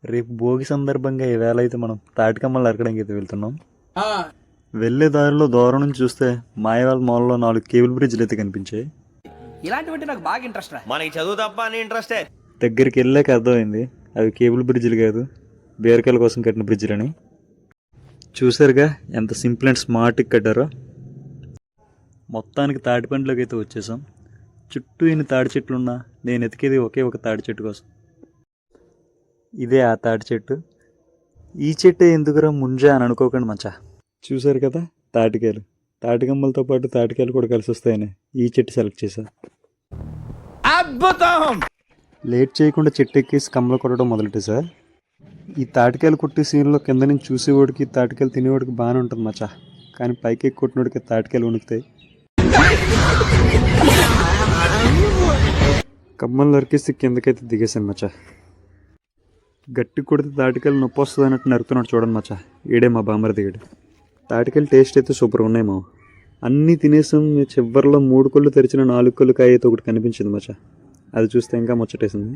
రేపు భోగి సందర్భంగా ఈవేళ అయితే మనం తాటికమ్మలు నరకడానికి అయితే వెళ్తున్నాం. వెళ్ళే దారిలో దూరం నుంచి చూస్తే మాయవాళ్ళ మాల్లో 4 కేబుల్ బ్రిడ్జ్లు అయితే కనిపించాయి. ఇలాంటివంటే నాకు బాగా ఇంట్రెస్ట్ రా. మనకి చదువు తప్ప అని ఇంట్రెస్టే. దగ్గరికి వెళ్ళాక అర్థమైంది అవి కేబుల్ బ్రిడ్జ్లు కాదు, బీరకాయల కోసం కట్టిన బ్రిడ్జ్లని. చూసారుగా ఎంత సింపుల్ అండ్ స్మార్ట్గా కట్టారో. మొత్తానికి తాటి పండ్లోకి అయితే వచ్చేసాం. చుట్టూ ఇన్ని తాడి చెట్లున్నా నేను ఎతికేది ఒకే ఒక తాడి చెట్టు కోసం. ఇదే ఆ తాటి చెట్టు. ఈ చెట్టే ఎందుకురా ముంజా అని అనుకోకండి మచ్చా. చూసారు కదా తాటికాయలు. తాటికమ్మలతో పాటు తాటికాయలు కూడా కలిసి వస్తాయని ఈ చెట్టు సెలెక్ట్ చేశా. అద్భుతం. లేట్ చేయకుండా చెట్టు ఎక్కేసి కమ్మలు కొట్టడం మొదలెట్టేసా. ఈ తాటికాయలు కొట్టే సీన్లో కింద నుంచి చూసేవాడికి తాటికాయలు తినేవాడికి బాగానే ఉంటుంది మచ్చా. కానీ పైకి ఎక్కి కొట్టినోడికి తాటికాయలు వణుకుతాయి. కమ్మలు నరికేసి కిందకైతే దిగేసాను మచ్చా. గట్టి కొడితే తాటికాయలు నొప్పి వస్తుంది అన్నట్టు నరుకుతున్నాడు చూడండి మచ్చా. ఈడే మా బామ్మర్ దిగాడు. తాటికాయలు టేస్ట్ అయితే సూపర్ ఉన్నాయి మా. అన్నీ తినేసాం. చివరిలో 3 కళ్ళు తెరిచిన 4 కళ్ళు కాయ అయితే ఒకటి కనిపించింది మచ్చా. అది చూస్తే ఇంకా ముచ్చటేసింది.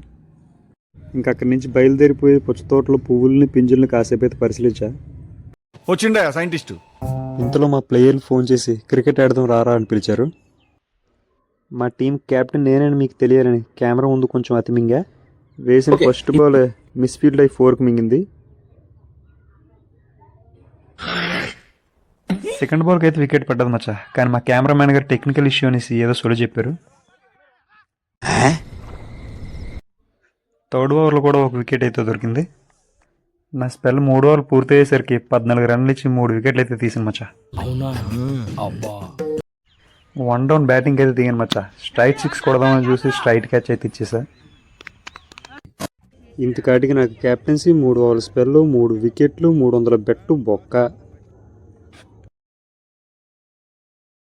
ఇంకా అక్కడి నుంచి బయలుదేరిపోయి పుచ్చ తోటలో పువ్వుల్ని పింజుల్ని కాసేపు అయితే పరిశీలించా. వచ్చిండా సైంటిస్టు. ఇంతలో మా ప్లేయర్లు ఫోన్ చేసి క్రికెట్ ఆడదాం రారా అని పిలిచారు. మా టీం క్యాప్టెన్ నేనని మీకు తెలియాలని కెమెరా ముందు కొంచెం అతిమింగా వేసిన ఫస్ట్ బాల్ మిస్ఫీల్డ్ అయి 4కి మింగింది. సెకండ్ బాల్కి అయితే వికెట్ పడ్డది మచ్చా. కానీ మా కెమెరామ్యాన్ గారు టెక్నికల్ ఇష్యూ అనేసి ఏదో సొలి చెప్పారు. థర్డ్ ఓవర్లో కూడా ఒక వికెట్ అయితే దొరికింది. నా స్పెల్ 3 ఓవర్లు పూర్తయ్యేసరికి 14 రన్లు ఇచ్చి 3 వికెట్లు అయితే తీసాను మచ్చా. 1 డౌన్ బ్యాటింగ్ అయితే దిగాను మచ్చా. స్ట్రైట్ 6 కొడదామని చూసి స్ట్రైట్ క్యాచ్ అయితే ఇచ్చేసా. ఇంతకాటికి నాకు కెప్టెన్సీ 3 ఓవర్ల స్పెల్ 3 వికెట్లు 300 బెట్టు బొక్క.